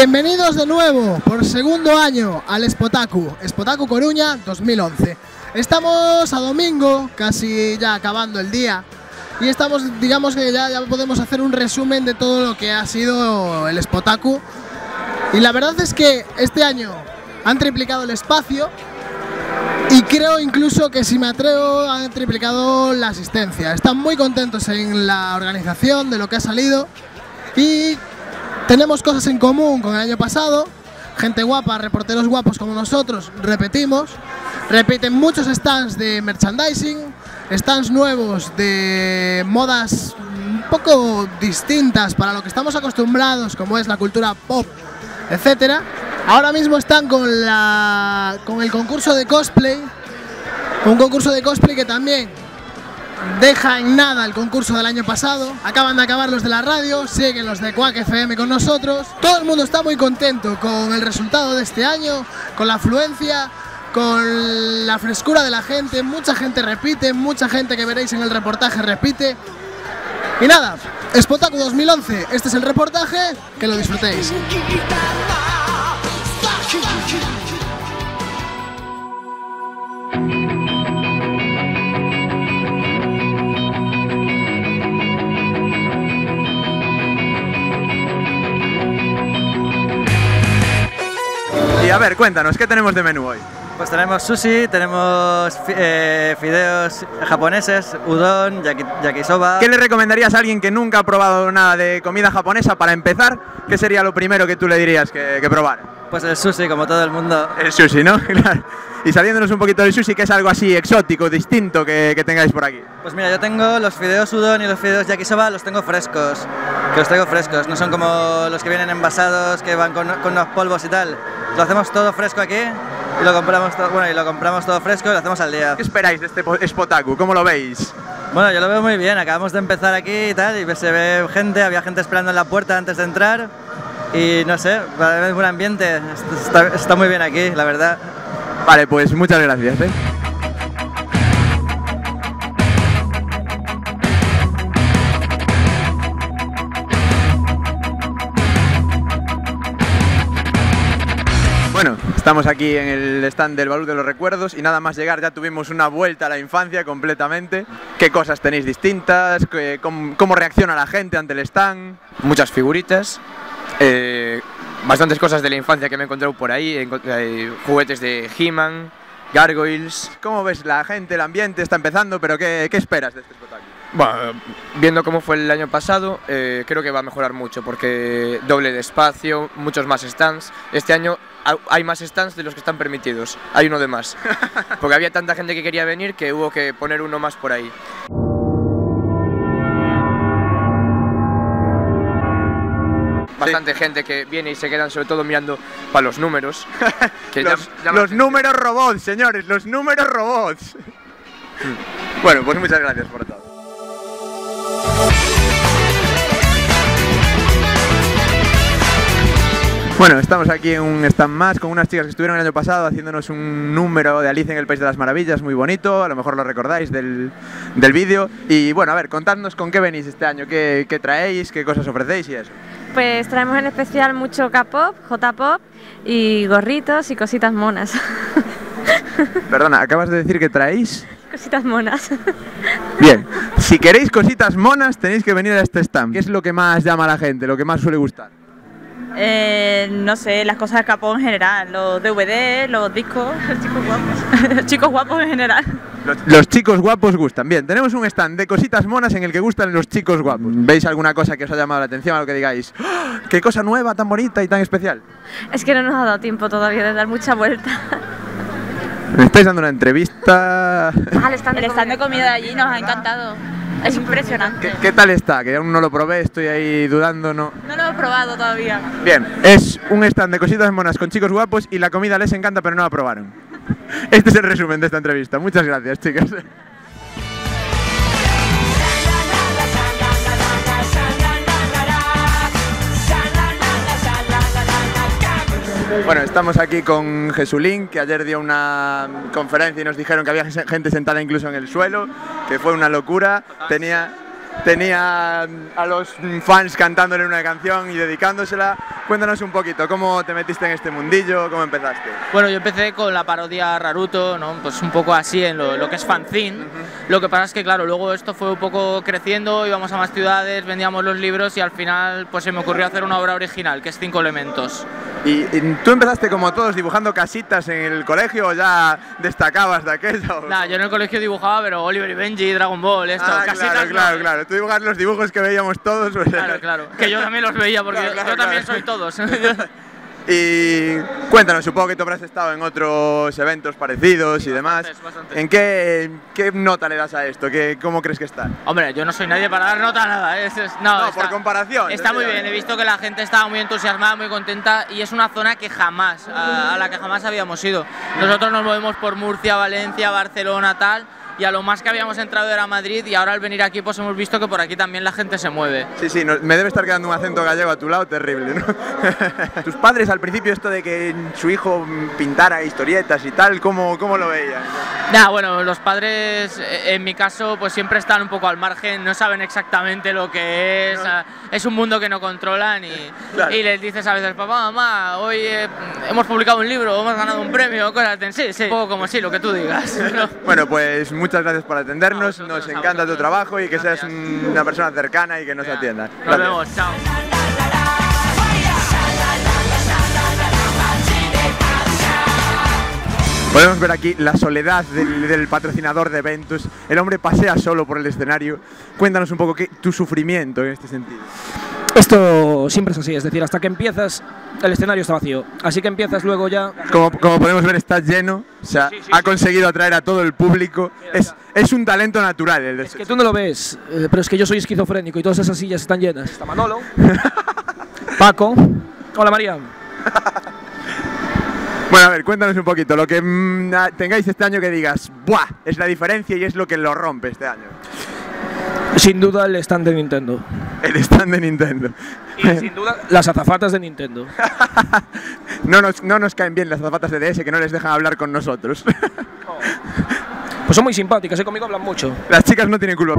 Bienvenidos de nuevo, por segundo año, al Spotaku Coruña 2011. Estamos a domingo, casi ya acabando el día, y estamos, digamos que ya podemos hacer un resumen de todo lo que ha sido el Spotaku. Y la verdad es que este año han triplicado el espacio y creo incluso que, si me atrevo, han triplicado la asistencia. Están muy contentos en la organización de lo que ha salido y tenemos cosas en común con el año pasado. Gente guapa, reporteros guapos como nosotros, repiten muchos stands de merchandising, stands nuevos de modas un poco distintas para lo que estamos acostumbrados, como es la cultura pop, etcétera. Ahora mismo están con el concurso de cosplay, un concurso de cosplay que también deja en nada el concurso del año pasado. Acaban de acabar los de la radio, siguen los de Quack FM con nosotros. Todo el mundo está muy contento con el resultado de este año, con la afluencia, con la frescura de la gente. Mucha gente repite, mucha gente que veréis en el reportaje repite. Y nada, Spotaku 2011, este es el reportaje, que lo disfrutéis. Y a ver, cuéntanos, ¿qué tenemos de menú hoy? Pues tenemos sushi, tenemos fideos japoneses, udon, yakisoba. ¿Qué le recomendarías a alguien que nunca ha probado nada de comida japonesa para empezar? ¿Qué sería lo primero que tú le dirías que probara? Pues el sushi, como todo el mundo. El sushi, ¿no? Claro. Y saliéndonos un poquito del sushi, ¿qué es algo así exótico, distinto que tengáis por aquí? Pues mira, yo tengo los fideos udon y los fideos yakisoba, los tengo frescos. Que los traigo frescos, no son como los que vienen envasados, que van con unos polvos y tal. Lo hacemos todo fresco aquí y lo compramos todo fresco y lo hacemos al día. ¿Qué esperáis de este Spotaku? ¿Cómo lo veis? Bueno, yo lo veo muy bien, acabamos de empezar aquí y tal, y se ve gente, había gente esperando en la puerta antes de entrar. Y no sé, es buen ambiente, está muy bien aquí, la verdad. Vale, pues muchas gracias, ¿eh? Bueno, estamos aquí en el stand del Baúl de los Recuerdos y nada más llegar ya tuvimos una vuelta a la infancia completamente. ¿Qué cosas tenéis distintas? ¿Cómo reacciona la gente ante el stand? Muchas figuritas, bastantes cosas de la infancia que me he encontrado por ahí, juguetes de He-Man, Gargoyles. ¿Cómo ves la gente, el ambiente? Está empezando, pero ¿qué esperas de este espectáculo? Bueno, viendo cómo fue el año pasado, creo que va a mejorar mucho porque doble de espacio, muchos más stands. Este año hay más stands de los que están permitidos, hay uno de más, porque había tanta gente que quería venir que hubo que poner uno más por ahí. Bastante gente que viene y se quedan sobre todo mirando para los números. Que los números robots, señores, los números robots. Bueno, pues muchas gracias por todo. Bueno, estamos aquí en un stand más con unas chicas que estuvieron el año pasado haciéndonos un número de Alicia en el País de las Maravillas, muy bonito, a lo mejor lo recordáis del vídeo. Y bueno, a ver, contadnos con qué venís este año, qué traéis, qué cosas ofrecéis y eso. Pues traemos en especial mucho K-pop, J-pop y gorritos y cositas monas. Perdona, acabas de decir que traéis... Cositas monas. Bien, si queréis cositas monas tenéis que venir a este stand. ¿Qué es lo que más llama a la gente, lo que más suele gustar? No sé, las cosas de Capón en general, los DVD, los discos, los chicos guapos. Los chicos guapos en general. Los chicos guapos gustan. Bien, tenemos un stand de cositas monas en el que gustan los chicos guapos. ¿Veis alguna cosa que os ha llamado la atención, algo que digáis, ¡oh, qué cosa nueva, tan bonita y tan especial? Es que no nos ha dado tiempo todavía de dar mucha vuelta. Me estáis dando una entrevista. El stand de comida de allí nos ha encantado. Es impresionante. ¿Qué tal está? Que aún no lo probé, estoy ahí dudando, ¿no? No lo he probado todavía. Bien, es un stand de cositas monas con chicos guapos y la comida les encanta, pero no la probaron. Este es el resumen de esta entrevista. Muchas gracias, chicas. Bueno, estamos aquí con Jesulín, que ayer dio una conferencia y nos dijeron que había gente sentada incluso en el suelo, que fue una locura. Tenía tenía a los fans cantándole una canción y dedicándosela. Cuéntanos un poquito, ¿cómo te metiste en este mundillo? ¿Cómo empezaste? Bueno, yo empecé con la parodia Raruto, ¿no? Pues un poco así en lo que es fanzine. Lo que pasa es que, claro, luego esto fue un poco creciendo, íbamos a más ciudades, vendíamos los libros y al final pues se me ocurrió hacer una obra original, que es 5 elementos. ¿Y tú empezaste como todos dibujando casitas en el colegio o ya destacabas de aquello? Nada, yo en el colegio dibujaba, pero Oliver y Benji, Dragon Ball, esto, casitas. Claro. Tú dibujas los dibujos que veíamos todos. Pues, Claro. Que yo también los veía porque yo también soy todos. Y cuéntanos, supongo que tú habrás estado en otros eventos parecidos y demás. Bastantes. ¿En qué nota le das a esto? ¿Cómo crees que está? Hombre, yo no soy nadie para dar nota a nada. No, por comparación. Está muy bien, he visto que la gente estaba muy entusiasmada, muy contenta y es una zona que a la que jamás habíamos ido. Nosotros nos movemos por Murcia, Valencia, Barcelona, tal. Y a lo más que habíamos entrado era Madrid y ahora al venir aquí pues hemos visto que por aquí también la gente se mueve. Sí, me debe estar quedando un acento gallego a tu lado terrible, ¿no? Tus padres al principio esto de que su hijo pintara historietas y tal, ¿cómo lo veían? Bueno, los padres en mi caso pues siempre están un poco al margen, no saben exactamente lo que es, es un mundo que no controlan y les dices a veces, papá, mamá, hoy hemos publicado un libro, hemos ganado un premio, cosas así, sí, un poco como sí, lo que tú digas. Bueno, pues muchas gracias por atendernos, nos encanta tu trabajo y que seas una persona cercana y que nos atiendas. Nos vemos, chao. Podemos ver aquí la soledad del patrocinador de eventos. El hombre pasea solo por el escenario. Cuéntanos un poco tu sufrimiento en este sentido. Esto siempre es así, es decir, hasta que empiezas el escenario está vacío, así que empiezas luego ya... Como podemos ver está lleno, o sea, ha conseguido atraer a todo el público, es un talento natural el de Es que tú no lo ves, pero es que yo soy esquizofrénico y todas esas sillas están llenas. Está Manolo, Paco, hola María. Bueno, a ver, cuéntanos un poquito, lo que tengáis este año que digas, ¡buah! Es la diferencia y es lo que lo rompe este año. Sin duda el stand de Nintendo. El stand de Nintendo. Y sin duda las azafatas de Nintendo. No nos caen bien las azafatas de DS que no les dejan hablar con nosotros. Pues son muy simpáticas, conmigo hablan mucho. Las chicas no tienen culpa.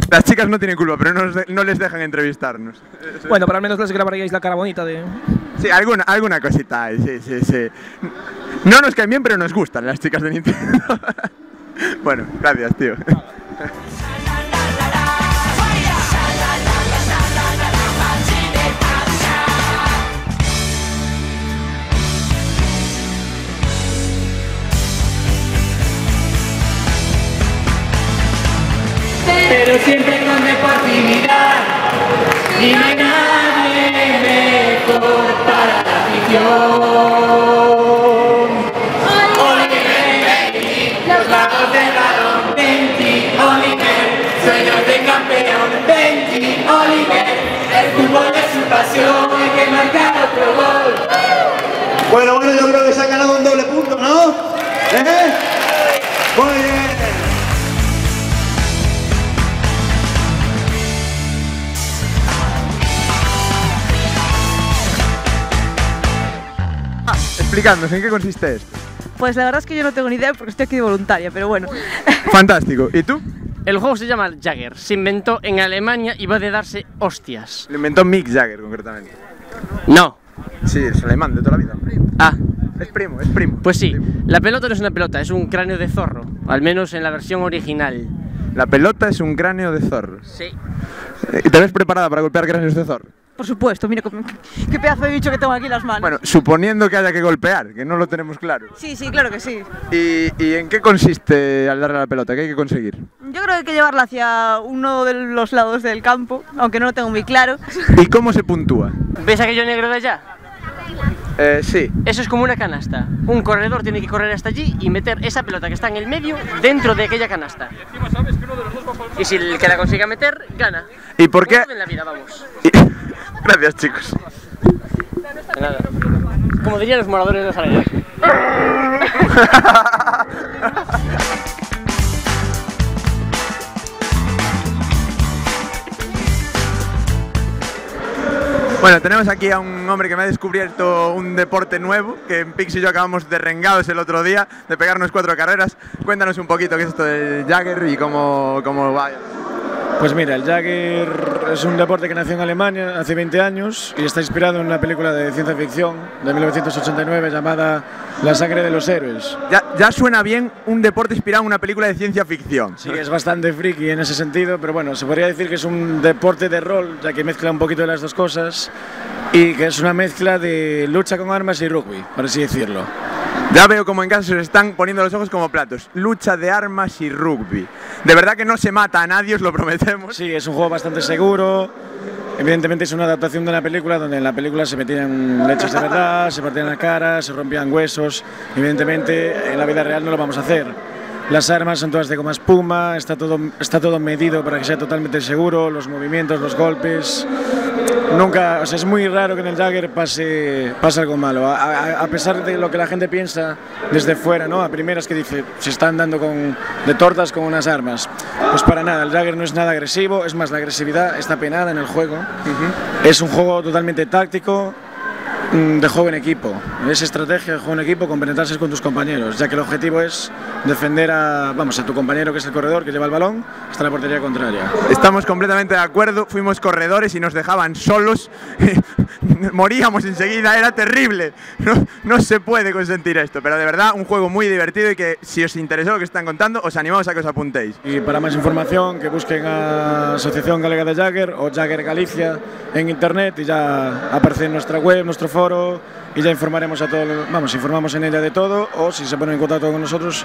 Las chicas no tienen culpa, pero no les dejan entrevistarnos. Bueno, pero al menos les grabaríais la cara bonita de... Sí, alguna cosita hay, sí. No nos caen bien, pero nos gustan las chicas de Nintendo. Bueno, gracias, tío. Pero siempre con deportividad y no hay nadie mejor para la afición. Oliver, los lados del balón, Benji, Oliver, sueños de campeón, Benji, Oliver, el fútbol es su pasión, hay que marcar otro gol. Bueno, yo creo que se ha ganado un doble punto, ¿no? Muy bien. Explicadnos, ¿en qué consiste esto? Pues la verdad es que yo no tengo ni idea porque estoy aquí de voluntaria, pero bueno. Fantástico. ¿Y tú? El juego se llama Jagger, se inventó en Alemania y va de darse hostias. Lo inventó Mick Jagger, concretamente. No. Sí, es alemán de toda la vida. Ah. Es primo. Pues sí, la pelota no es una pelota, es un cráneo de zorro, al menos en la versión original. La pelota es un cráneo de zorro. Sí. ¿Te ves preparada para golpear cráneos de zorro? Por supuesto, mira qué pedazo de bicho que tengo aquí en las manos. Bueno, suponiendo que haya que golpear, que no lo tenemos claro. Sí, claro que sí. ¿Y en qué consiste al darle a la pelota? ¿Qué hay que conseguir? Yo creo que hay que llevarla hacia uno de los lados del campo, aunque no lo tengo muy claro. ¿Y cómo se puntúa? ¿Ves aquello negro de allá? Sí. Eso es como una canasta. Un corredor tiene que correr hasta allí y meter esa pelota que está en el medio dentro de aquella canasta. Y si el que la consiga meter, gana. ¿Y por qué? En la vida, vamos. Gracias, chicos. De nada. Como dirían los moradores de Saraya. Bueno, tenemos aquí a un hombre que me ha descubierto un deporte nuevo, que en Pix y yo acabamos de rengados el otro día, de pegarnos 4 carreras. Cuéntanos un poquito qué es esto del Jagger y cómo va. Pues mira, el Jagger es un deporte que nació en Alemania hace 20 años y está inspirado en una película de ciencia ficción de 1989 llamada La sangre de los héroes. Ya suena bien un deporte inspirado en una película de ciencia ficción. Sí, es bastante friki en ese sentido, pero bueno, se podría decir que es un deporte de rol, ya que mezcla un poquito de las dos cosas y que es una mezcla de lucha con armas y rugby, por así decirlo. Ya veo como en casa se os están poniendo los ojos como platos. Lucha de armas y rugby. De verdad que no se mata a nadie, os lo prometemos. Sí, es un juego bastante seguro. Evidentemente es una adaptación de una película donde en la película se metían leches de verdad, se partían la cara, se rompían huesos. Evidentemente en la vida real no lo vamos a hacer. Las armas son todas de goma espuma, está todo medido para que sea totalmente seguro, los movimientos, los golpes. Nunca, o sea, es muy raro que en el Jagger pase algo malo, a pesar de lo que la gente piensa desde fuera, ¿no? A primeras que dice, se están dando de tortas con unas armas. Pues para nada, el Jagger no es nada agresivo, es más, la agresividad está penada en el juego. Es un juego totalmente táctico, de juego en equipo, es estrategia de juego en equipo, compenetrarse con tus compañeros, ya que el objetivo es defender a tu compañero, que es el corredor, que lleva el balón, hasta la portería contraria. Estamos completamente de acuerdo, fuimos corredores y nos dejaban solos, moríamos enseguida, era terrible, no se puede consentir esto, pero de verdad un juego muy divertido y que si os interesó lo que están contando, os animamos a que os apuntéis. Y para más información que busquen a Asociación Galega de Jagger o Jagger Galicia en internet y ya aparece en nuestra web, nuestro foro, y ya informaremos a todos, informamos en ella de todo, o si se ponen en contacto con nosotros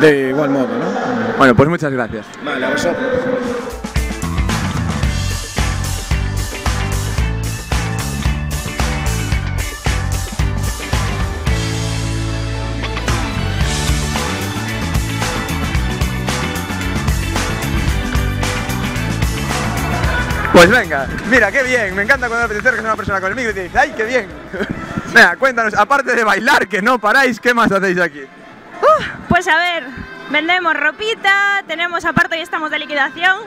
de igual modo, ¿no? Bueno, pues muchas gracias. Vale, a vosotros. Pues venga, mira, qué bien, me encanta cuando apetece que es una persona con el micro y te dice, ¡ay, qué bien! Venga, cuéntanos, aparte de bailar, que no paráis, ¿qué más hacéis aquí? Pues a ver, vendemos ropita, tenemos, aparte hoy estamos de liquidación,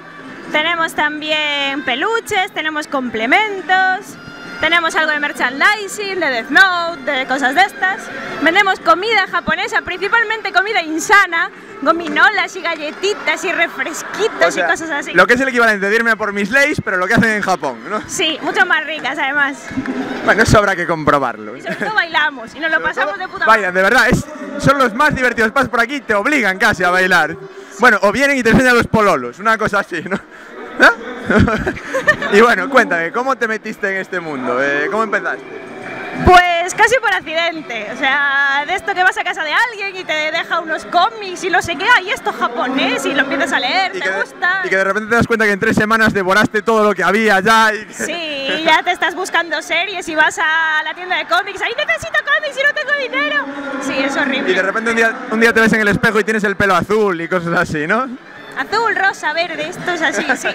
tenemos también peluches, tenemos complementos, tenemos algo de merchandising, de Death Note, de cosas de estas. Vendemos comida japonesa, principalmente comida insana, gominolas y galletitas y refresquitos y cosas así. Lo que es el equivalente de irme a por mis Lays, pero lo que hacen en Japón, ¿no? Sí, mucho más ricas además. Bueno, eso habrá que comprobarlo. Y sobre todo bailamos y nos lo pasamos de puta madre. Vaya, de verdad, son los más divertidos. Pasas por aquí y te obligan casi a bailar. Bueno, o vienen y te enseñan los pololos, una cosa así, ¿no? Y bueno, cuéntame, ¿cómo te metiste en este mundo? ¿Cómo empezaste? Pues casi por accidente, o sea, de esto que vas a casa de alguien y te deja unos cómics y no sé qué, y esto japonés y lo empiezas a leer, te gusta. Y que de repente te das cuenta que en 3 semanas devoraste todo lo que había ya. Sí, y ya te estás buscando series y vas a la tienda de cómics, ahí necesito cómics y no tengo dinero. Sí, es horrible. Y de repente un día te ves en el espejo y tienes el pelo azul y cosas así, ¿no? Azul, rosa, verde, esto es así, sí.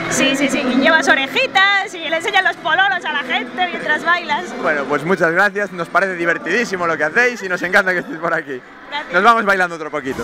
Sí, y llevas orejitas y le enseñan los pololos a la gente mientras bailas. Bueno, pues muchas gracias, nos parece divertidísimo lo que hacéis y nos encanta que estéis por aquí. Gracias. Nos vamos bailando otro poquito.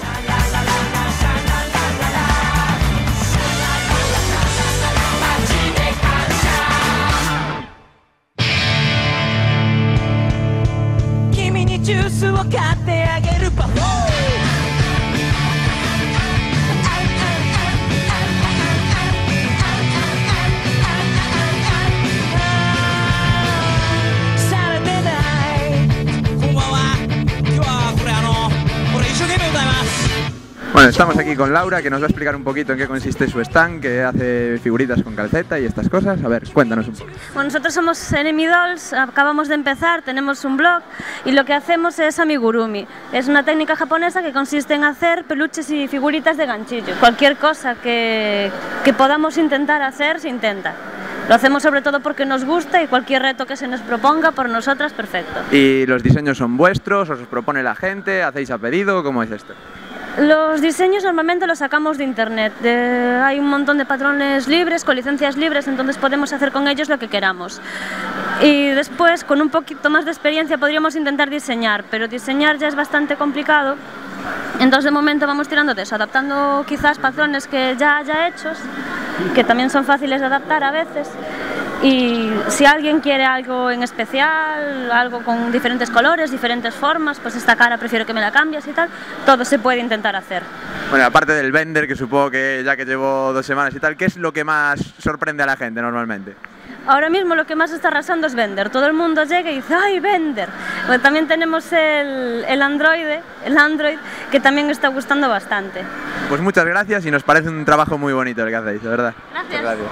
Bueno, estamos aquí con Laura, que nos va a explicar un poquito en qué consiste su stand, que hace figuritas con calceta y estas cosas. A ver, cuéntanos un poco. Bueno, nosotros somos Enemy Dolls, acabamos de empezar, tenemos un blog y lo que hacemos es amigurumi. Es una técnica japonesa que consiste en hacer peluches y figuritas de ganchillo. Cualquier cosa que podamos intentar hacer, se intenta. Lo hacemos sobre todo porque nos gusta y cualquier reto que se nos proponga por nosotras, perfecto. ¿Y los diseños son vuestros? ¿Os propone la gente? ¿Hacéis a pedido? ¿Cómo es esto? Los diseños normalmente los sacamos de internet. Hay un montón de patrones libres, con licencias libres, entonces podemos hacer con ellos lo que queramos. Y después, con un poquito más de experiencia, podríamos intentar diseñar, pero diseñar ya es bastante complicado. Entonces de momento vamos tirando de eso, adaptando quizás patrones que ya haya hechos, que también son fáciles de adaptar a veces. Y si alguien quiere algo en especial, algo con diferentes colores, diferentes formas, pues esta cara prefiero que me la cambies y tal, todo se puede intentar hacer. Bueno, aparte del vender, que supongo que ya que llevo 2 semanas y tal, ¿qué es lo que más sorprende a la gente normalmente? Ahora mismo lo que más está arrasando es Vender. Todo el mundo llega y dice, ¡ay, Vender! Bueno, también tenemos el Android, que también está gustando bastante. Pues muchas gracias y nos parece un trabajo muy bonito el que hacéis, de verdad. Gracias. Gracias.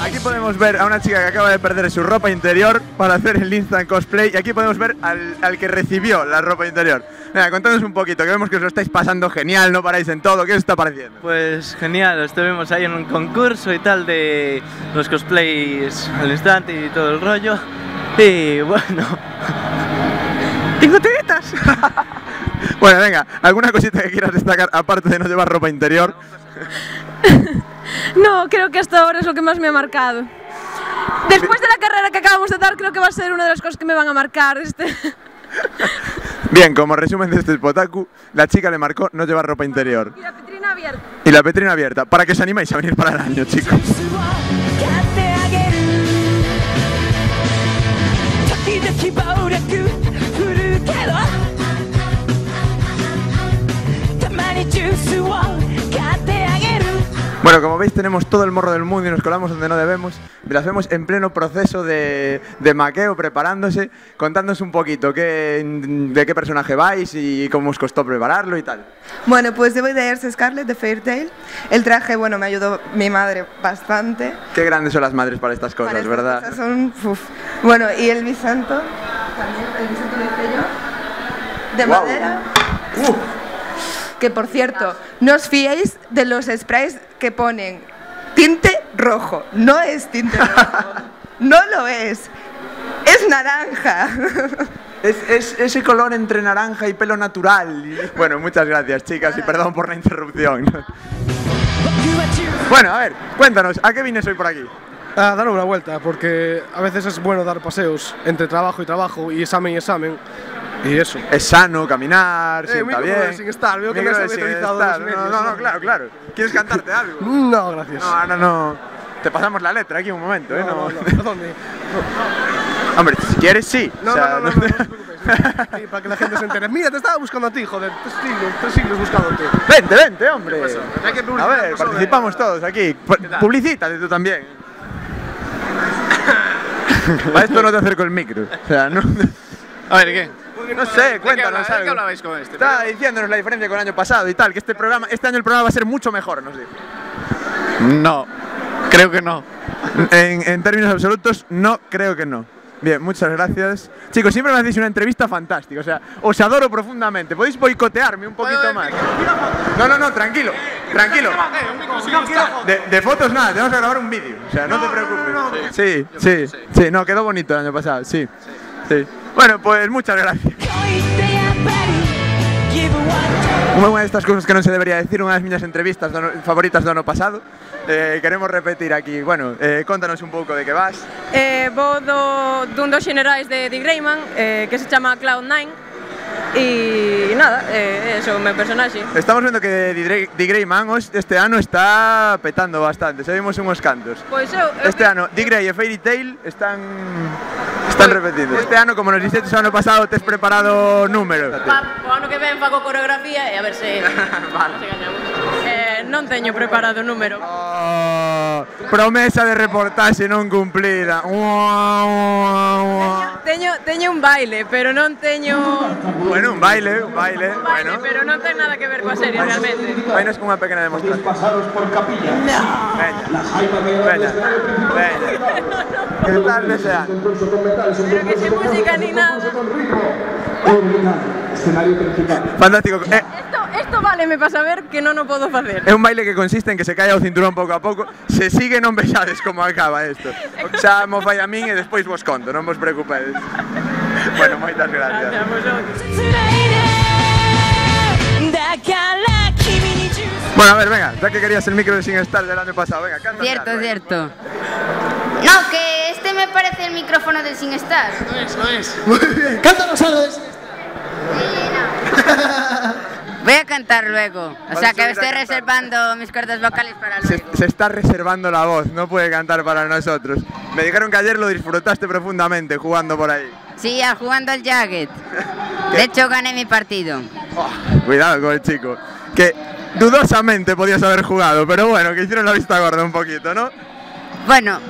Aquí podemos ver a una chica que acaba de perder su ropa interior para hacer el instant cosplay y aquí podemos ver al que recibió la ropa interior. Venga, contadnos un poquito, que vemos que os lo estáis pasando genial, no paráis en todo, ¿qué os está pareciendo? Pues genial, estuvimos ahí en un concurso y tal de los cosplays al instante y todo el rollo y bueno... ¡Tengo tiritas! Bueno, venga, ¿alguna cosita que quieras destacar aparte de no llevar ropa interior? No, creo que hasta ahora es lo que más me ha marcado. Después de la carrera que acabamos de dar, creo que va a ser una de las cosas que me van a marcar. Bien, como resumen de este Spotaku, la chica le marcó no llevar ropa interior. Y la petrina abierta. Y la petrina abierta, para que os animéis a venir para el año, chicos. Bueno, como veis tenemos todo el morro del mundo y nos colamos donde no debemos. Las vemos en pleno proceso de maqueo, preparándose. Contándonos un poquito de qué personaje vais y cómo os costó prepararlo y tal. Bueno, pues yo voy de Erse Scarlet, de Fairy Tail. El traje, bueno, me ayudó mi madre bastante. Qué grandes son las madres para estas cosas, ¿verdad? Cosas son, bueno, y el bisanto, también, el bisanto lo hice yo, de madera. Que por cierto, no os fiéis de los sprays que ponen tinte rojo. No es tinte rojo. No lo es. Es naranja. Es ese color entre naranja y pelo natural. Bueno, muchas gracias, chicas, y perdón por la interrupción. Bueno, a ver, cuéntanos, ¿a qué vienes hoy por aquí? A dar una vuelta, porque a veces es bueno dar paseos entre trabajo y trabajo y examen. Y eso. Es sano caminar, sienta bien. Sin estar, veo que no has metalizado los nervios. No, claro. ¿Quieres cantarte algo? No, gracias. No, ahora no. Te pasamos la letra aquí un momento, ¿eh? No. ¿Dónde? Hombre, si quieres, sí. No te preocupes. Sí, para que la gente se entere. Mira, te estaba buscando a ti, joder. 3 siglos buscándote. Vente, hombre. A ver, participamos todos aquí. Publicítate tú también. Para esto no te acerco el micro. O sea, no. A ver, ¿qué? No sé, cuéntanos algo. ¿Qué hablabais con este? Estaba diciéndonos la diferencia con el año pasado y tal, que este año el programa va a ser mucho mejor, nos dijo. No, creo que no. En términos absolutos, no, creo que no. Bien, muchas gracias. Chicos, siempre me hacéis una entrevista fantástica, o sea, os adoro profundamente. ¿Podéis boicotearme un poquito más? No, tranquilo. De fotos nada, tenemos que grabar un vídeo, o sea, no te preocupes. Sí, no, quedó bonito el año pasado, sí. Bueno, pues muchas gracias. Una de estas cosas que no se debería decir, una de mis entrevistas favoritas del año pasado. Queremos repetir aquí, bueno, contanos un pouco de que vas. Vou dun dos xenerais de Dick Grayman, que se chama Cloud9. E nada, eso é o meu personaxe. Estamos vendo que Dick Grayman este ano está petando bastante, se vimos unhos cantos. Pois este ano Dick Gray e Fairy Tail están repetindo. Este ano, como nos dixetes o ano pasado, tes preparado número. O ano que ven fago coreografía e a ver se gañamos. Non teño preparado número. Promesa de reportaxe non cumplida. Teño un baile, pero non teño... Bueno, un baile, bueno. Pero non ten nada que ver coa serie, realmente. Vainos con unha pequena demostración. Veña. Que tal desean? Pero que sin música ni nada. Fantástico. Esto váleme para saber que non o podo facer. É un baile que consiste en que se cae o cinturón pouco a pouco. Se sigue non vexades como acaba isto. Xa mo fai a min e despois vos conto, non vos preocupedes. Bueno, moitas gracias. Bueno, a ver, venga, ya que querías el micro de SingStar del año pasado, venga, canta. Cierto. No, que este me parece el micrófono del SingStar. No es. Muy bien, cántanos algo de SingStar. Voy a cantar luego, o sea que me estoy reservando mis cuerdas vocales para luego. Se está reservando la voz, no puede cantar para nosotros. Me dijeron que ayer lo disfrutaste profundamente jugando por ahí. Sí, jugando al Jagged. De hecho, gané mi partido. Cuidado con el chico, que dudosamente podías haber jugado, pero bueno, que hicieron la vista gorda un poquito, ¿no? Bueno,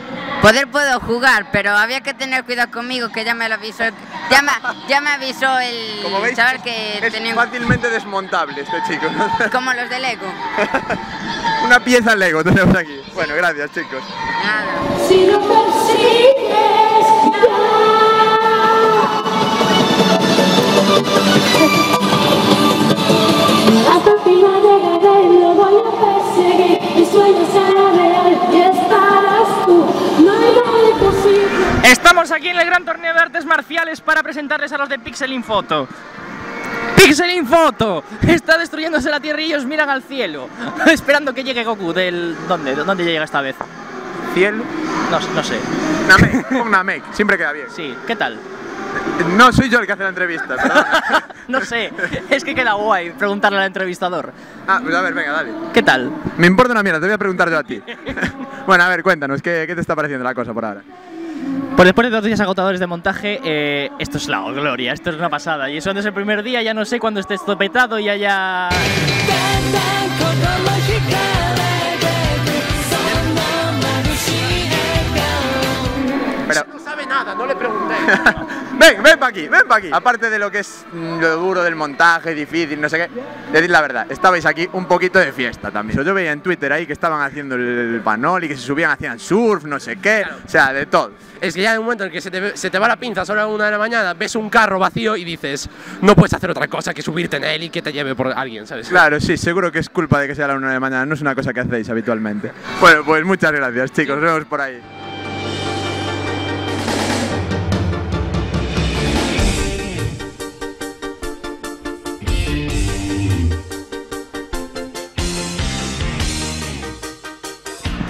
poder puedo jugar, pero había que tener cuidado conmigo, que ya me lo avisó, ya me avisó el chaval que es fácilmente desmontable este chico, ¿no? Como los de Lego. Una pieza Lego tenemos aquí. Bueno, gracias, chicos. Nada. Si lo persigues, hasta el final llegaré, lo voy a perseguir. Mi sueño será real y estarás tú. No hay nada imposible. Estamos aquí en el gran torneo de artes marciales para presentarles a los de Pixel Photo. ¡Pixel Photo! Está destruyéndose la tierra y ellos miran al cielo, esperando que llegue Goku. ¿Dónde llega esta vez? ¿Cielo? No sé. Namek, un Namek, siempre queda bien. Sí, ¿qué tal? No soy yo el que hace la entrevista, perdón. No sé, es que queda guay preguntarle al entrevistador. Ah, pues a ver, venga, dale. ¿Qué tal? Me importa una mierda, te voy a preguntar yo a ti. Bueno, a ver, cuéntanos, ¿qué te está pareciendo la cosa por ahora? Pues después de 2 días agotadores de montaje, esto es la gloria, esto es una pasada. Y eso no es el primer día, ya no sé cuándo esté esto petado y haya... Pero... No sabe nada, no le pregunté. ven pa' aquí, ven pa' aquí. Aparte de lo que es lo duro del montaje, difícil, no sé qué, decid la verdad, estabais aquí un poquito de fiesta también. Yo veía en Twitter ahí que estaban haciendo el panoli, que se subían, hacían surf, no sé qué, claro. O sea, de todo. Es que ya hay un momento en que se te va la pinza, son las 1 de la mañana, ves un carro vacío y dices, no puedes hacer otra cosa que subirte en él y que te lleve por alguien, ¿sabes? Claro, sí, seguro que es culpa de que sea la 1 de la mañana, no es una cosa que hacéis habitualmente. Bueno, pues muchas gracias, chicos, nos vemos por ahí.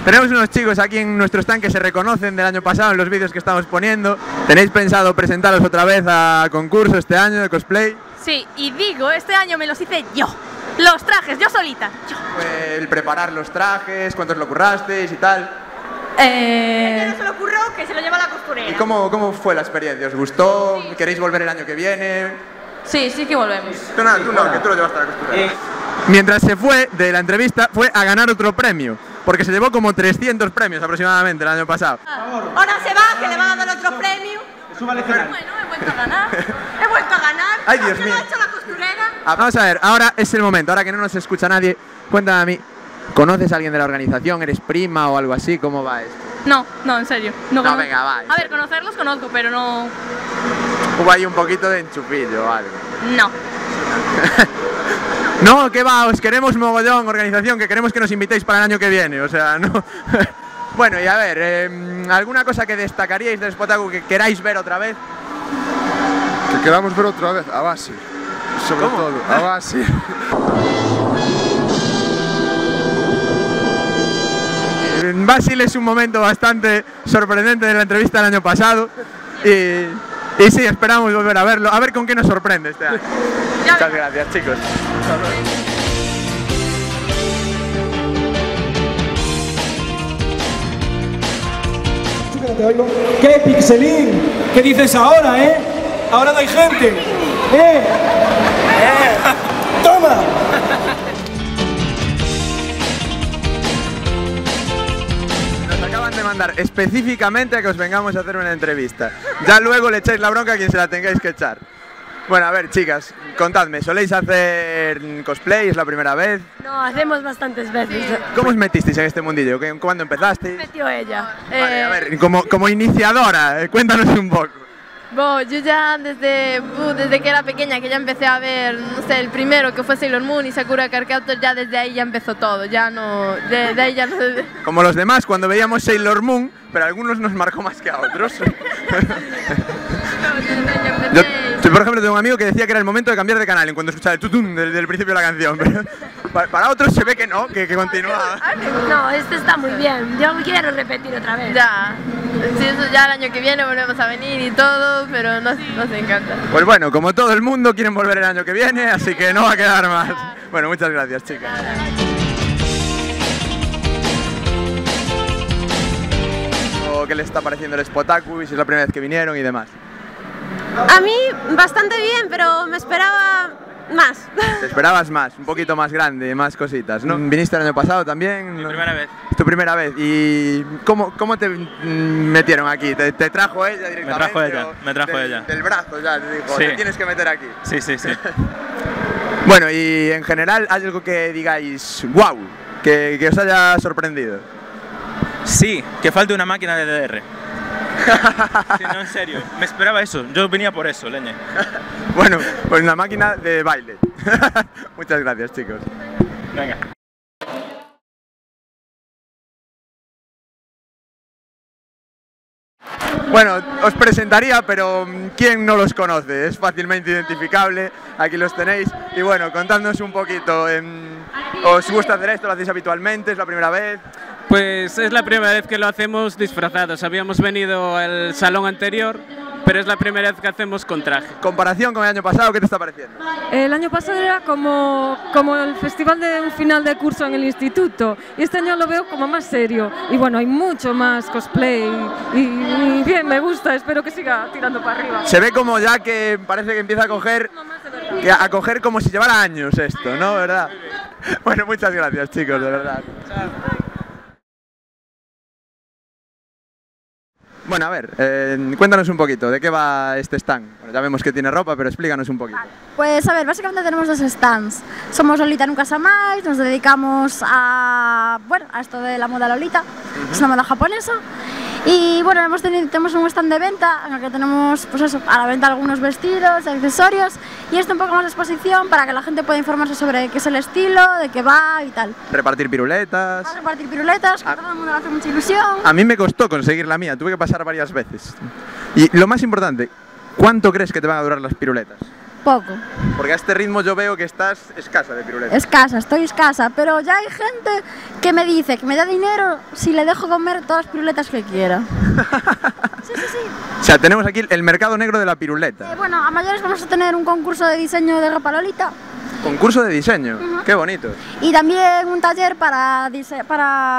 Tenemos unos chicos aquí en nuestro stand que se reconocen del año pasado en los vídeos que estamos poniendo. ¿Tenéis pensado presentaros otra vez a concurso este año de cosplay? Sí, y digo, este año me los hice yo. Los trajes, yo solita. Yo. El preparar los trajes, cuántos lo currasteis y tal. Que no se le ocurrió, que se lo lleva la costurera. ¿Y cómo fue la experiencia? ¿Os gustó? Sí. ¿Queréis volver el año que viene? Sí, sí que volvemos. Tú no, que tú lo llevaste a la costurera. Mientras se fue de la entrevista, fue a ganar otro premio. Porque se llevó como 300 premios aproximadamente el año pasado. Ahora se va, que le van a dar otro premio. Bueno, he vuelto a ganar. He vuelto a ganar. Ay, Dios mío. ¿Lo ha hecho la costurera? Vamos a ver, ahora es el momento, ahora que no nos escucha nadie, cuéntame a mí, ¿conoces a alguien de la organización? ¿Eres prima o algo así? ¿Cómo va esto? No, en serio. No, venga, va. A ver, conocerlos conozco, pero no... Hubo ahí un poquito de enchufillo o algo. No. No, que va, os queremos mogollón, organización, que queremos que nos invitéis para el año que viene, o sea, no... Bueno, y a ver, ¿alguna cosa que destacaríais del Spotaku que queráis ver otra vez? Que queramos ver otra vez, a Basi, sobre todo, a Basi. Basil es un momento bastante sorprendente de la entrevista del año pasado y sí, esperamos volver a verlo, a ver con qué nos sorprende este año. Muchas gracias, chicos. ¿Qué, Pixelín? ¿Qué dices ahora, eh? Ahora no hay gente. ¡Toma! Nos acaban de mandar específicamente a que os vengamos a hacer una entrevista. Ya luego le echáis la bronca a quien se la tengáis que echar. Bueno, a ver, chicas, contadme, ¿soléis hacer cosplay? ¿Es la primera vez? No, hacemos bastantes veces. Sí. ¿Cómo os metisteis en este mundillo? ¿Cuándo empezasteis? Me metió ella. Vale, a ver, como iniciadora, cuéntanos un poco. Bueno, yo ya desde que era pequeña, que ya empecé a ver, no sé, el primero que fue Sailor Moon y Sakura Card Captor, ya desde ahí ya empezó todo, ya no, de ahí ya no... Como los demás, cuando veíamos Sailor Moon, pero a algunos nos marcó más que a otros. Sí, por ejemplo, tengo un amigo que decía que era el momento de cambiar de canal en cuanto escuchaba el tutum del principio de la canción, pero para otros se ve que no, que continúa. No, este está muy bien. Yo quiero repetir otra vez. Ya. Sí, eso ya el año que viene volvemos a venir y todo, pero nos encanta. Pues bueno, como todo el mundo quieren volver el año que viene, así que no va a quedar más. Bueno, muchas gracias, chicas. ¿Qué les está pareciendo el Spotaku? Y si es la primera vez que vinieron y demás. A mí bastante bien, pero me esperaba más. ¿Te esperabas más? Un poquito más grande, más cositas, ¿no? ¿Viniste el año pasado también? Mi primera vez. ¿Tu primera vez? ¿Y cómo te metieron aquí? ¿Te trajo ella directamente? Me trajo ella. Del brazo ya, te dijo, sí. Te tienes que meter aquí. Sí. Bueno, y en general, ¿hay algo que digáis, wow, que os haya sorprendido? Sí, que falte una máquina de DDR. Sí, no, en serio, me esperaba eso, yo venía por eso, leña. Bueno, pues una máquina de baile. Muchas gracias, chicos. Venga. Bueno, os presentaría, pero ¿quién no los conoce? Es fácilmente identificable, aquí los tenéis. Y bueno, contadnos un poquito, ¿os gusta hacer esto? ¿Lo hacéis habitualmente? ¿Es la primera vez? Pues es la primera vez que lo hacemos disfrazados. Habíamos venido al salón anterior, pero es la primera vez que hacemos con traje. Comparación con el año pasado, ¿qué te está pareciendo? El año pasado era como el festival de un final de curso en el instituto, y este año lo veo como más serio. Y bueno, hay mucho más cosplay y bien, me gusta, espero que siga tirando para arriba. Se ve como ya que parece que empieza a coger como si llevara años esto, ¿no? ¿Verdad? Bueno, muchas gracias, chicos, de verdad. Bueno, a ver, cuéntanos un poquito, ¿de qué va este stand? Bueno, ya vemos que tiene ropa, pero explícanos un poquito. Pues a ver, básicamente tenemos dos stands. Somos Lolita Nunca Más, nos dedicamos a esto de la moda Lolita, es una moda japonesa. Y bueno, tenemos un stand de venta en el que tenemos, pues eso, a la venta algunos vestidos, accesorios, y esto un poco más de exposición para que la gente pueda informarse sobre qué es el estilo, de qué va y tal. Repartir piruletas. Vamos a repartir piruletas, que a todo el mundo le hace mucha ilusión. A mí me costó conseguir la mía, tuve que pasar varias veces. Y lo más importante, ¿cuánto crees que te van a durar las piruletas? Poco. Porque a este ritmo yo veo que estás escasa de piruletas. Escasa, estoy escasa, pero ya hay gente que me dice que me da dinero si le dejo comer todas las piruletas que quiera. Sí. O sea, tenemos aquí el mercado negro de la piruleta. Bueno, a mayores vamos a tener un concurso de diseño de ropa Lolita. Concurso de diseño, qué bonito. Y también un taller para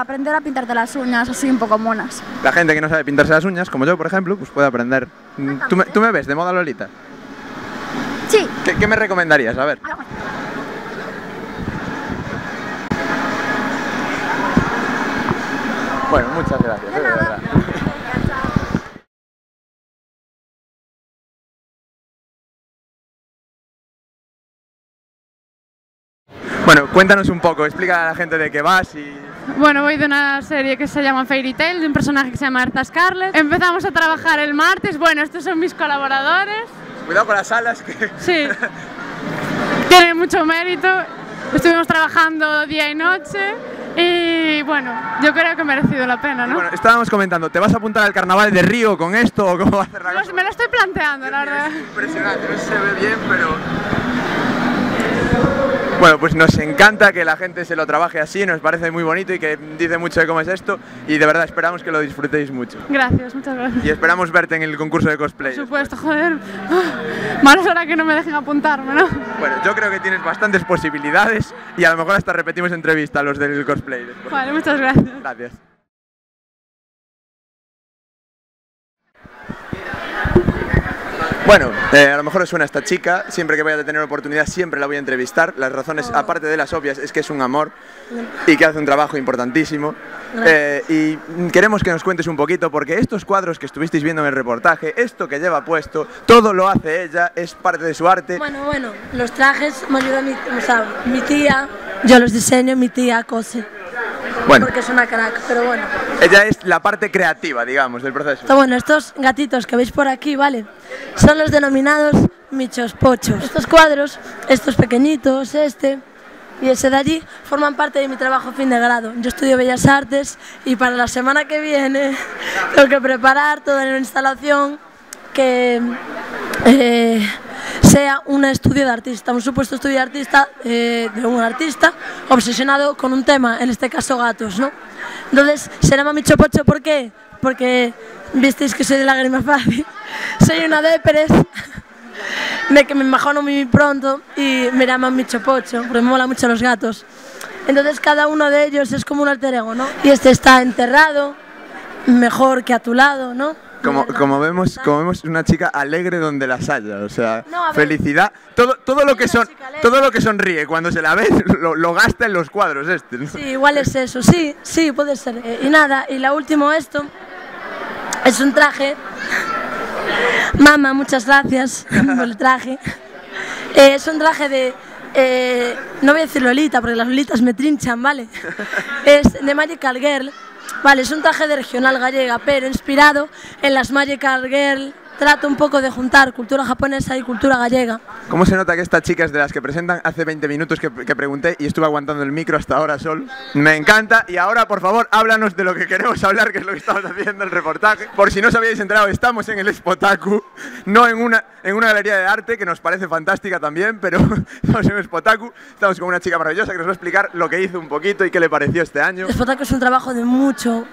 aprender a pintarte las uñas así un poco monas. La gente que no sabe pintarse las uñas, como yo por ejemplo, pues puede aprender. ¿Tú me ves de moda Lolita? Sí. ¿Qué me recomendarías? A ver. Bueno, muchas gracias, de verdad. Bueno, cuéntanos un poco, explica a la gente de qué vas y... Bueno, voy de una serie que se llama Fairy Tail, de un personaje que se llama Arta Scarlet. Empezamos a trabajar el martes, bueno, estos son mis colaboradores. Cuidado con las alas que... Sí, tienen mucho mérito. Estuvimos trabajando día y noche y bueno, yo creo que ha merecido la pena, ¿no? Bueno, estábamos comentando, ¿te vas a apuntar al carnaval de Río con esto o cómo va a hacer la cosa? Me lo estoy planteando, la verdad. Es impresionante, no se ve bien, pero... Bueno, pues nos encanta que la gente se lo trabaje así, nos parece muy bonito y que dice mucho de cómo es esto y de verdad esperamos que lo disfrutéis mucho. Gracias, muchas gracias. Y esperamos verte en el concurso de cosplay. Por supuesto, joder. Malos ahora que no me dejen apuntarme, ¿no? Bueno, yo creo que tienes bastantes posibilidades y a lo mejor hasta repetimos entrevista a los del cosplay después. Vale, muchas gracias. Gracias. Bueno, a lo mejor os suena esta chica, siempre que vaya a tener oportunidad siempre la voy a entrevistar. Las razones, aparte de las obvias, es que es un amor y que hace un trabajo importantísimo. Y queremos que nos cuentes un poquito, porque estos cuadros que estuvisteis viendo en el reportaje, esto que lleva puesto, todo lo hace ella, es parte de su arte. Bueno, los trajes me ayuda mi tía, yo los diseño, mi tía cose. Bueno, porque es una crack, pero bueno. Ella es la parte creativa, digamos, del proceso. Bueno, estos gatitos que veis por aquí, ¿vale? Son los denominados michos pochos. Estos cuadros, estos pequeñitos, este y ese de allí, forman parte de mi trabajo fin de grado. Yo estudio Bellas Artes y para la semana que viene tengo que preparar toda una instalación que sea un estudio de artista, un supuesto estudio de artista, de un artista obsesionado con un tema, en este caso gatos, ¿no? Entonces, se llama Micho Pocho, ¿por qué? Porque visteis que soy de lágrima fácil, soy una depres, de que me embajono muy pronto y me llaman Micho Pocho, porque me molan mucho los gatos. Entonces cada uno de ellos es como un alter ego, ¿no? Y este está enterrado, mejor que a tu lado, ¿no? Como vemos una chica alegre donde las haya, o sea, No, felicidad. Todo lo que sonríe cuando se la ve lo gasta en los cuadros este, ¿no? Sí, igual es eso, sí, puede ser. Y nada, y la último esto, es un traje. Mamá, muchas gracias por el traje. Es un traje de... no voy a decir Lolita, porque las Lolitas me trinchan, ¿vale? Es de Magical Girl, vale, es un traje de regional gallega, pero inspirado en las Magical Girl. Trato un poco de juntar cultura japonesa y cultura gallega. ¿Cómo se nota que esta chica es de las que presentan? Hace 20 minutos que pregunté y estuve aguantando el micro hasta ahora solo. Me encanta. Y ahora, por favor, háblanos de lo que queremos hablar, que es lo que estamos haciendo el reportaje. Por si no os habíais enterado, estamos en el Spotaku, no en una galería de arte, que nos parece fantástica también, pero estamos en el Spotaku. Estamos con una chica maravillosa que nos va a explicar lo que hizo un poquito y qué le pareció este año. El Spotaku es un trabajo de mucho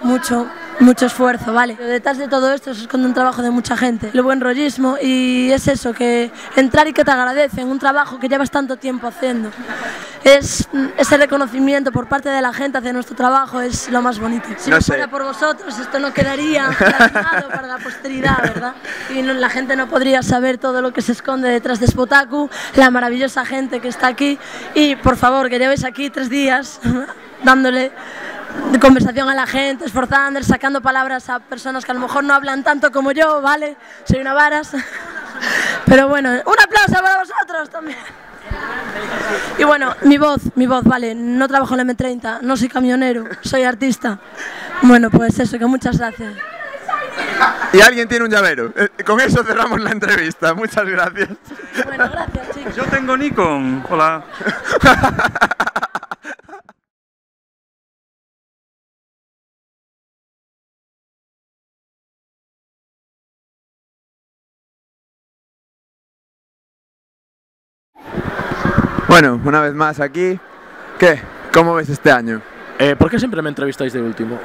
esfuerzo, ¿vale? Pero detrás de todo esto se esconde un trabajo de mucha gente. Lo buen rollismo, y es eso, que entrar y que te agradecen un trabajo que llevas tanto tiempo haciendo. Ese reconocimiento por parte de la gente hacia nuestro trabajo es lo más bonito. Si no fuera por vosotros, esto no quedaría plasmado para la posteridad, ¿verdad? Y la gente no podría saber todo lo que se esconde detrás de Spotaku, la maravillosa gente que está aquí. Y por favor, que llevéis aquí 3 días dándole de conversación a la gente, esforzando, sacando palabras a personas que a lo mejor no hablan tanto como yo, ¿vale? Soy una varas. Pero bueno, un aplauso para vosotros también. Y bueno, mi voz, vale, no trabajo en la M30, no soy camionero, soy artista. Bueno, pues eso, que muchas gracias. Y alguien tiene un llavero. Con eso cerramos la entrevista. Muchas gracias. Bueno, gracias, chicos. Yo tengo Nikon. Hola. Bueno, una vez más aquí. ¿Qué? ¿Cómo ves este año? ¿Por qué siempre me entrevistáis de último?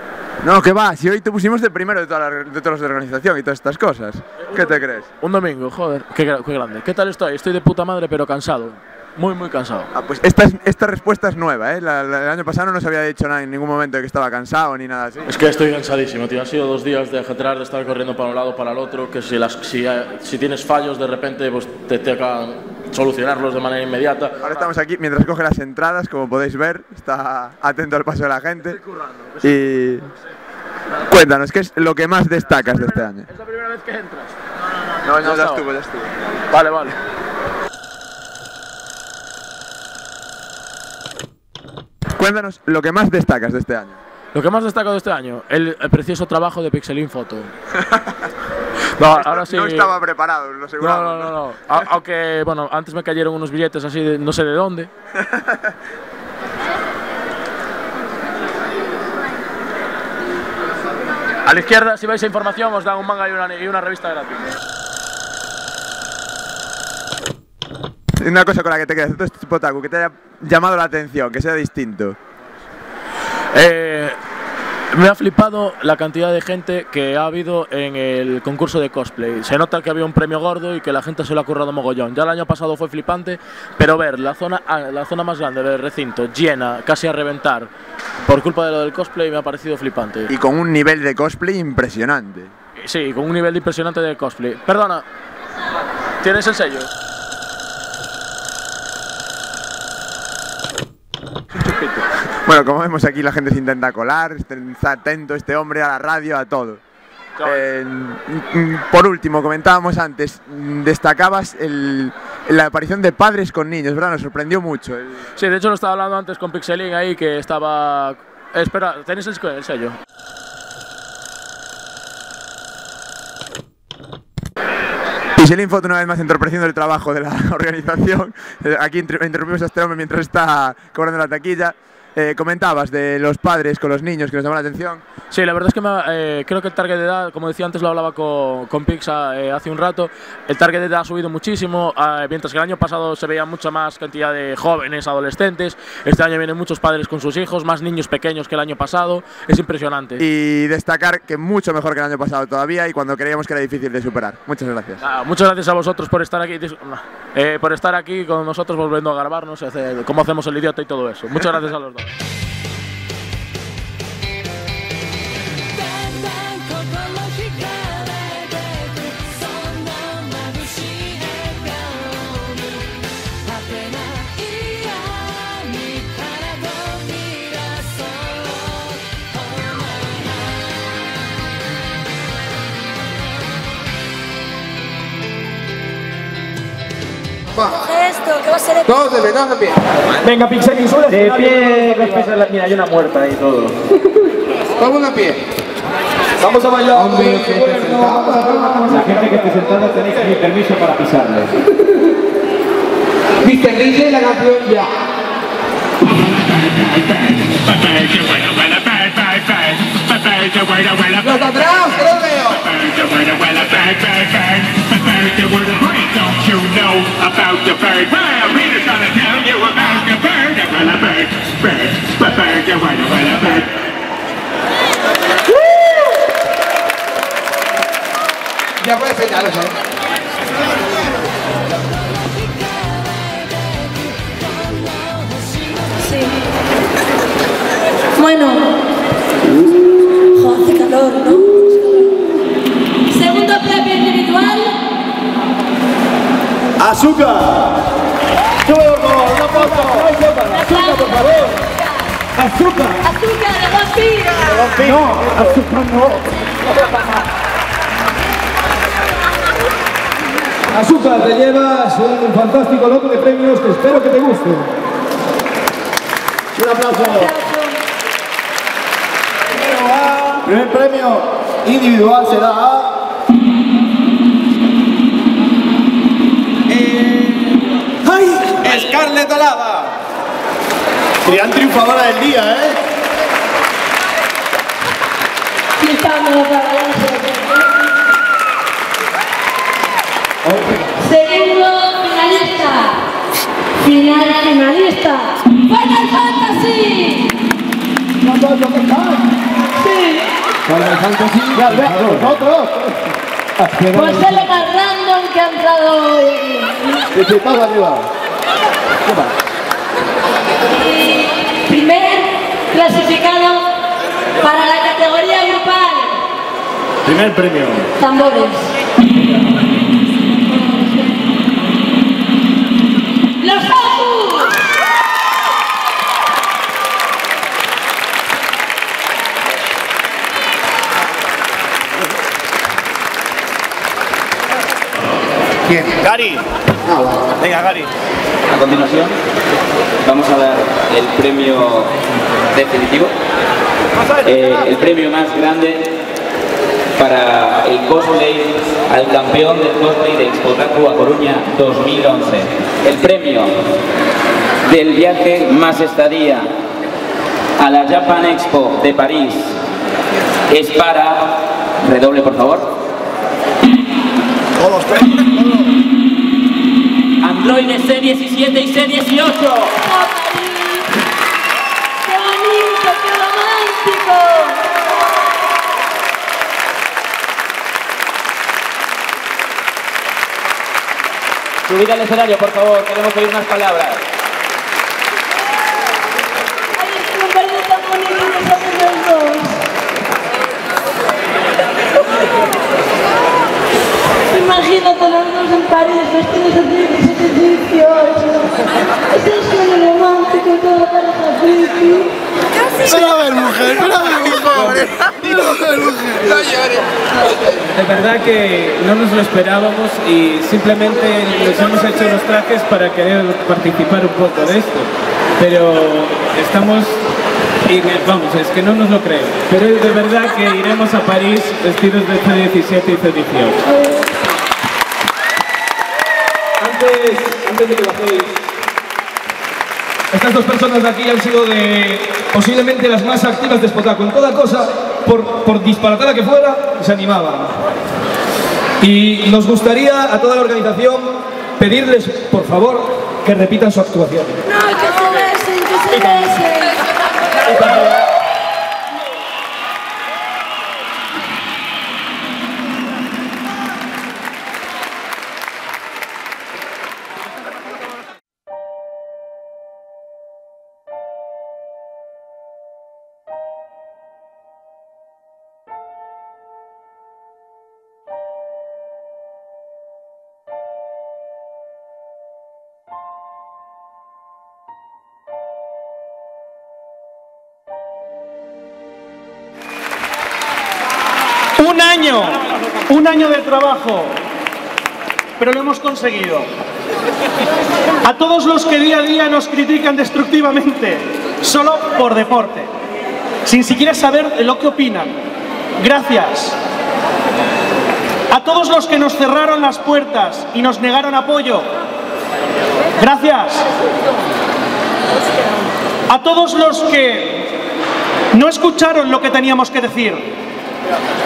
No, que va, si hoy te pusimos de primero de todos los de organización y todas estas cosas. ¿Qué te crees? Un domingo, joder, qué grande. ¿Qué tal estoy? Estoy de puta madre, pero cansado. Muy cansado. Ah, pues esta respuesta es nueva, ¿eh? El año pasado no nos había dicho nada en ningún momento de que estaba cansado ni nada así. Es que estoy cansadísimo, tío. Han sido 2 días de ajetrear, de estar corriendo para un lado, para el otro, que si tienes fallos de repente, pues te toca solucionarlos de manera inmediata. Ahora estamos aquí mientras coge las entradas, como podéis ver, está atento al paso de la gente. Y cuéntanos, ¿qué es lo que más destacas de este año? ¿Es la primera vez que entras? No, ya estuvo. Vale. Cuéntanos lo que más destacas de este año. Lo que más destaco de este año, el precioso trabajo de Pixel Infoto. No, ahora sí. No estaba preparado, lo aseguramos. No. Aunque, bueno, antes me cayeron unos billetes así de no sé de dónde. A la izquierda, si vais a información, os dan un manga y una revista gratis. Una cosa con la que te quedas, todo este Spotaku, que te haya llamado la atención, que sea distinto. Me ha flipado la cantidad de gente que ha habido en el concurso de cosplay. Se nota que había un premio gordo y que la gente se lo ha currado mogollón. Ya el año pasado fue flipante, pero ver la zona más grande del recinto llena, casi a reventar, por culpa de lo del cosplay, me ha parecido flipante. Y con un nivel de cosplay impresionante. Sí, con un nivel impresionante de cosplay. Perdona, ¿tienes el sello? Bueno, como vemos aquí, la gente se intenta colar, está atento este hombre a la radio, a todo. Por último, comentábamos antes, destacabas la aparición de padres con niños, ¿verdad? Nos sorprendió mucho. Sí, de hecho lo estaba hablando antes con Pixelin ahí, que estaba... Espera, ¿tenéis el sello? Pixel Infoto una vez más entorpeciendo el trabajo de la organización. Aquí interrumpimos a este hombre mientras está cobrando la taquilla. comentabas de los padres con los niños que nos llaman la atención. Sí, la verdad es que creo que el target de edad, como decía antes, lo hablaba con Pixa hace un rato, el target de edad ha subido muchísimo, mientras que el año pasado se veía mucha más cantidad de jóvenes, adolescentes. Este año vienen muchos padres con sus hijos, más niños pequeños que el año pasado, es impresionante. Y destacar que mucho mejor que el año pasado todavía y cuando creíamos que era difícil de superar. Muchas gracias. Muchas gracias a vosotros por estar aquí con nosotros, volviendo a grabarnos, cómo hacemos el idiota y todo eso. Muchas gracias a los dos. Esto, que va a ser Todos de pie. Venga, Pixelín, sube. De pie, los pies en la esquina, hay una muerta y todo. Todos de pie. Vamos a bailar. Hombre, La gente que esté sentada tenéis que pedir permiso para pisarle. Mr. DJ, la canción ya. ¡Los de atrás, que los veo! Ya puedes señalos, Sí. Bueno. Joder, hace calor, ¿no? Segundo premio individual. ¡Azúcar! ¡Sube, por favor! ¡Un aplauso! ¡Azúcar, por favor! ¡Azúcar! ¡Azúcar de vampiro! No, azúcar no. Azúcar, te llevas un fantástico lote de premios que espero que te gusten. Un aplauso. El primer premio individual será a... Scarlett Alaba. Gran triunfadora del día, ¿eh? Segundo finalista. Finalista. Final Fantasy. Sí. Final Fantasy, nosotros. Pues es lo más random que ha entrado hoy. Disfrutado arriba. Primer clasificado para la categoría grupal. Primer premio. Tambores. ¡Los Asus! ¿Quién? Gary. Venga, Gary. A continuación, vamos a dar el premio definitivo, el premio más grande para el cosplay al campeón del cosplay de Expotaku a Coruña 2011. El premio del viaje más estadía a la Japan Expo de París es para... Redoble, por favor. Android C17 y C18. ¡Qué bonito, qué romántico! Subid al escenario, por favor, queremos oír unas palabras. ¡Ay, es que me parece tan bonito que somos los dos! Imagínate los dos en París, vestidos de 17-18. Es el sueño romántico de toda pareja friki. Ven a ver, mujer, ven a ver, mujer. No llores. De verdad que no nos lo esperábamos y simplemente nos hemos hecho los trajes para querer participar un poco de esto. Pero estamos... vamos, es que no nos lo creen. Pero de verdad que iremos a París vestidos de C17 y C18. Antes de que bajéis, Estas dos personas de aquí han sido posiblemente las más activas de Spotaku. En toda cosa, por disparatada que fuera, se animaban. Y nos gustaría a toda la organización pedirles, por favor, que repitan su actuación. No, que se besen, que se besen. Un año de trabajo, pero lo hemos conseguido. A todos los que día a día nos critican destructivamente, solo por deporte, sin siquiera saber lo que opinan, gracias. A todos los que nos cerraron las puertas y nos negaron apoyo, gracias. A todos los que no escucharon lo que teníamos que decir,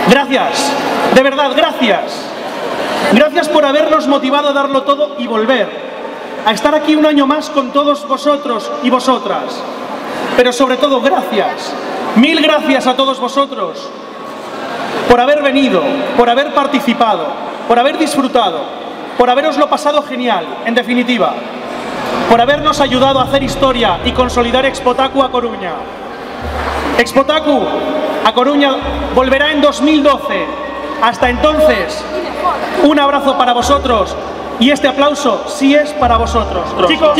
gracias, de verdad, gracias. Gracias por habernos motivado a darlo todo y volver a estar aquí un año más con todos vosotros y vosotras. Pero sobre todo, gracias, mil gracias a todos vosotros por haber venido, por haber participado, por haber disfrutado, por haberoslo pasado genial, en definitiva, por habernos ayudado a hacer historia y consolidar Expotaku a Coruña. Expotaku a Coruña volverá en 2012. Hasta entonces, un abrazo para vosotros y este aplauso sí es para vosotros. Chicos.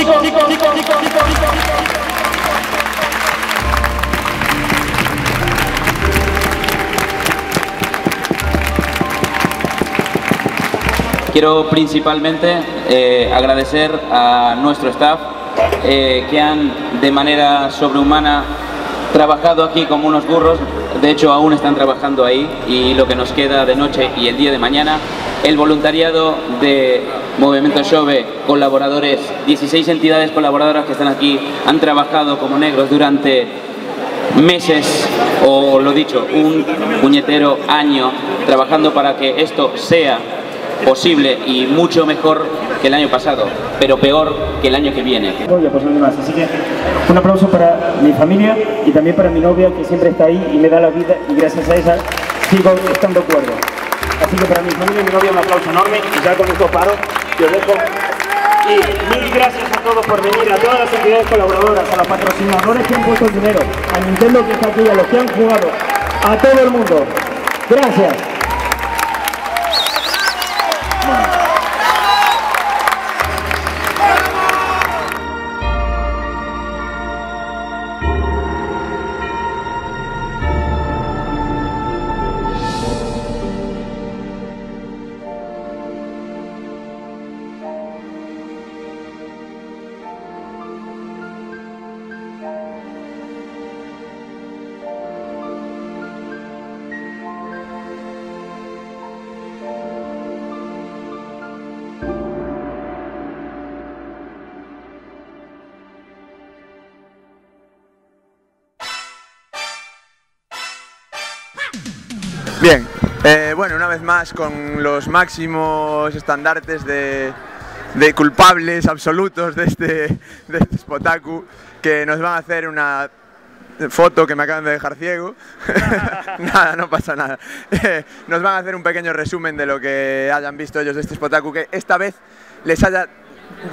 Quiero principalmente agradecer a nuestro staff que han de manera sobrehumana trabajado aquí como unos burros. De hecho, aún están trabajando ahí y lo que nos queda de noche y el día de mañana. El voluntariado de Movimiento Xove, colaboradores, 16 entidades colaboradoras que están aquí, han trabajado como negros durante meses, o lo dicho, un puñetero año, trabajando para que esto sea posible y mucho mejor que el año pasado, pero peor que el año que viene. Oye, pues nada más, así que un aplauso para mi familia y también para mi novia, que siempre está ahí y me da la vida, y gracias a esa sigo estando cuerdo. Así que para mi familia y mi novia un aplauso enorme, y ya con esto paro y os dejo. Y mil gracias a todos por venir, a todas las entidades colaboradoras, a los patrocinadores que han puesto el dinero, a Nintendo que está aquí, a los que han jugado, a todo el mundo. Gracias. Bien, bueno, una vez más con los máximos estandartes de culpables absolutos de este Spotaku, que nos van a hacer una foto que me acaban de dejar ciego. Nada, no pasa nada. Nos van a hacer un pequeño resumen de lo que hayan visto ellos de este Spotaku, que esta vez les haya...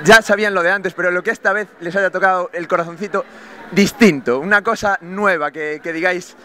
Ya sabían lo de antes, pero lo que esta vez les haya tocado el corazoncito distinto, una cosa nueva, que digáis...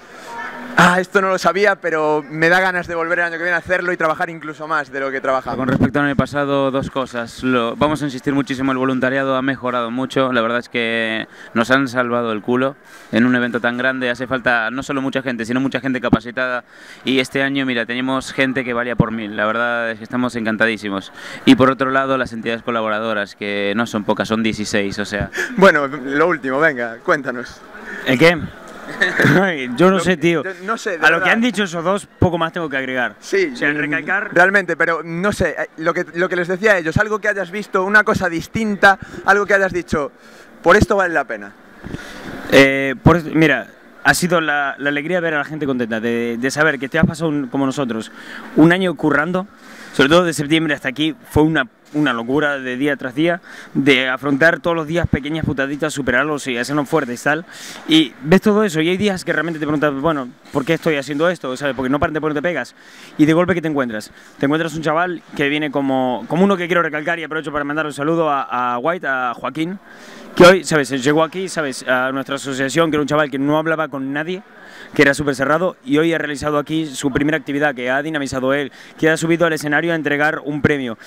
Ah, esto no lo sabía, pero me da ganas de volver el año que viene a hacerlo y trabajar incluso más de lo que trabajamos. Con respecto al año pasado, dos cosas. Vamos a insistir muchísimo, el voluntariado ha mejorado mucho. La verdad es que nos han salvado el culo en un evento tan grande. Hace falta no solo mucha gente, sino mucha gente capacitada. Y este año, mira, tenemos gente que valía por 1000. La verdad es que estamos encantadísimos. Y por otro lado, las entidades colaboradoras, que no son pocas, son 16, o sea... Bueno, lo último, venga, cuéntanos. ¿El qué? Yo no sé, tío. No sé, a lo que han dicho esos dos, poco más tengo que agregar. Sí, o sea, recalcar... realmente, pero no sé, lo que les decía a ellos, algo que hayas visto, una cosa distinta, algo que hayas dicho, por esto vale la pena? Mira, ha sido la alegría de ver a la gente contenta, de saber que te has pasado, como nosotros, un año currando, sobre todo de septiembre hasta aquí, fue una locura de día tras día, de afrontar todos los días pequeñas putaditas, superarlos y hacernos fuertes y tal. Y ves todo eso y hay días que realmente te preguntas, bueno, ¿por qué estoy haciendo esto? ¿Sabes? Porque no paran de ponerte pegas. Y de golpe, ¿qué te encuentras? Te encuentras un chaval que viene como uno que quiero recalcar, y aprovecho para mandar un saludo a White, a Joaquín, que hoy, ¿sabes? Llegó aquí, ¿sabes? A nuestra asociación, que era un chaval que no hablaba con nadie, que era súper cerrado, y hoy ha realizado aquí su primera actividad, que ha dinamizado él, que ha subido al escenario a entregar un premio.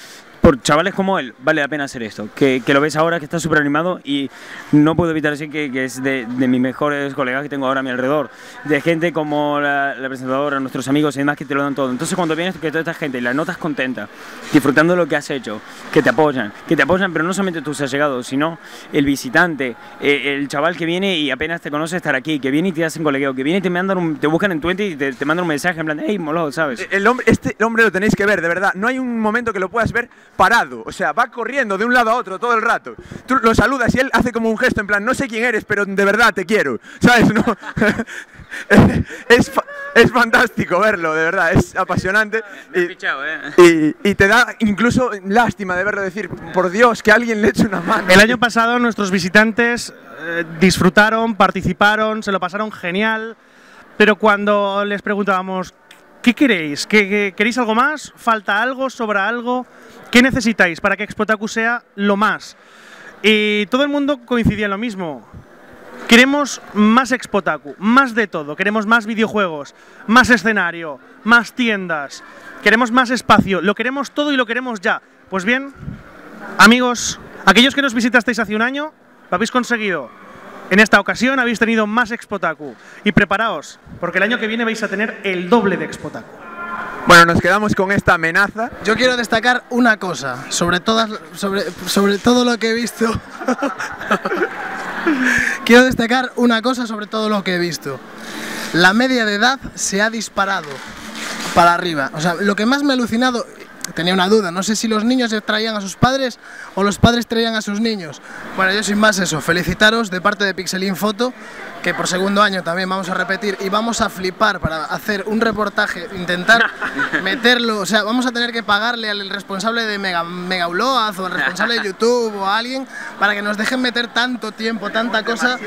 Por chavales como él, vale la pena hacer esto, que lo ves ahora, que está súper animado, y no puedo evitar decir que es de mis mejores colegas que tengo ahora a mi alrededor, de gente como la presentadora, nuestros amigos y demás, que te lo dan todo. Entonces cuando vienes que toda esta gente y la notas contenta, disfrutando de lo que has hecho, que te apoyan, pero no solamente tus allegados, sino el visitante, el chaval que viene y apenas te conoce estar aquí, que viene y te hacen colegueo, que viene y te buscan en Twitter y te mandan un mensaje en plan, hey, molo, ¿sabes? Este hombre lo tenéis que ver, de verdad. No hay un momento que lo puedas ver parado, o sea, va corriendo de un lado a otro todo el rato. Tú lo saludas y él hace como un gesto en plan, no sé quién eres, pero de verdad te quiero, ¿sabes? No. Es fantástico verlo, de verdad, es apasionante. Y te da incluso lástima de verlo decir, por Dios, que alguien le eche una mano. El año pasado nuestros visitantes disfrutaron, participaron, se lo pasaron genial, pero cuando les preguntábamos, ¿qué queréis? ¿Queréis algo más? ¿Falta algo? ¿Sobra algo? ¿Qué necesitáis para que Expotaku sea lo más? Y todo el mundo coincidía en lo mismo. Queremos más Expotaku, más de todo. Queremos más videojuegos, más escenario, más tiendas. Queremos más espacio. Lo queremos todo y lo queremos ya. Pues bien, amigos, aquellos que nos visitasteis hace un año, lo habéis conseguido. En esta ocasión habéis tenido más Expotaku. Y preparaos, porque el año que viene vais a tener el doble de Expotaku. Bueno, nos quedamos con esta amenaza. Yo quiero destacar una cosa, sobre todo lo que he visto. Quiero destacar una cosa sobre todo lo que he visto. La media de edad se ha disparado para arriba. O sea, lo que más me ha alucinado, tenía una duda, no sé si los niños traían a sus padres o los padres traían a sus niños. Bueno, yo sin más eso, felicitaros de parte de Pixelinfoto, que por segundo año también vamos a repetir y vamos a flipar para hacer un reportaje, intentar meterlo, o sea, vamos a tener que pagarle al responsable de Megauloaz o al responsable de YouTube o a alguien para que nos dejen meter tanto tiempo, tanta cosa,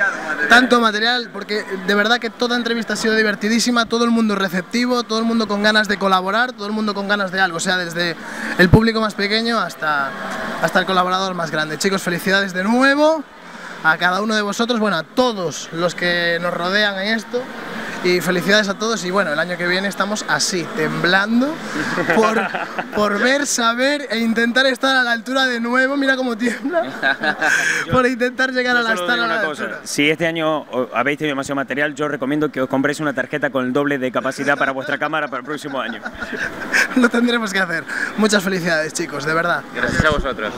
tanto material, porque de verdad que toda entrevista ha sido divertidísima, todo el mundo receptivo, todo el mundo con ganas de colaborar, todo el mundo con ganas de algo, o sea, desde el público más pequeño hasta el colaborador más grande. Chicos, felicidades de nuevo a cada uno de vosotros, bueno, a todos los que nos rodean en esto, y felicidades a todos. Y bueno, el año que viene estamos así, temblando por ver, saber e intentar estar a la altura de nuevo. Mira cómo tiembla, por intentar llegar a la altura. Si este año habéis tenido demasiado material, yo os recomiendo que os compréis una tarjeta con el doble de capacidad para vuestra cámara para el próximo año. Lo tendremos que hacer. Muchas felicidades, chicos, de verdad. Gracias a vosotros.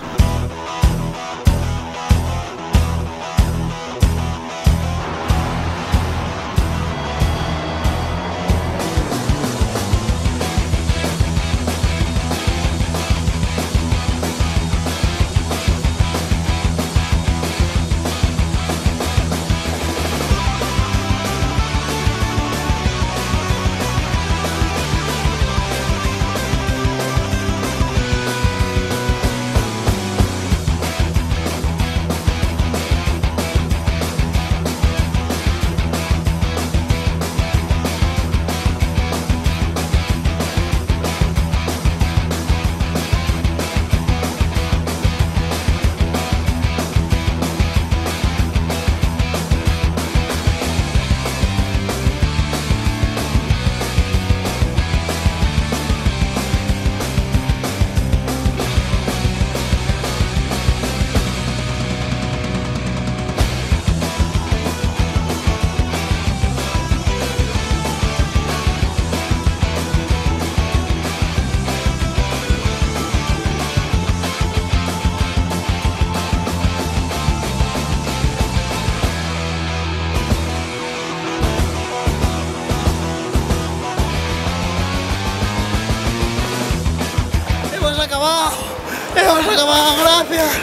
Hemos acabado, gracias,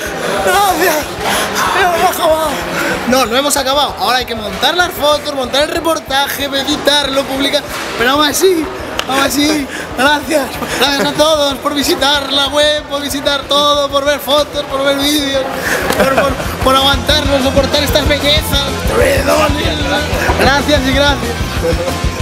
hemos acabado. No, no hemos acabado. Ahora hay que montar las fotos, montar el reportaje, editarlo, publicar. Pero aún así, gracias. Gracias a todos por visitar la web, por visitar todo, por ver fotos, por ver vídeos, por aguantarnos, soportar estas bellezas. Gracias y gracias.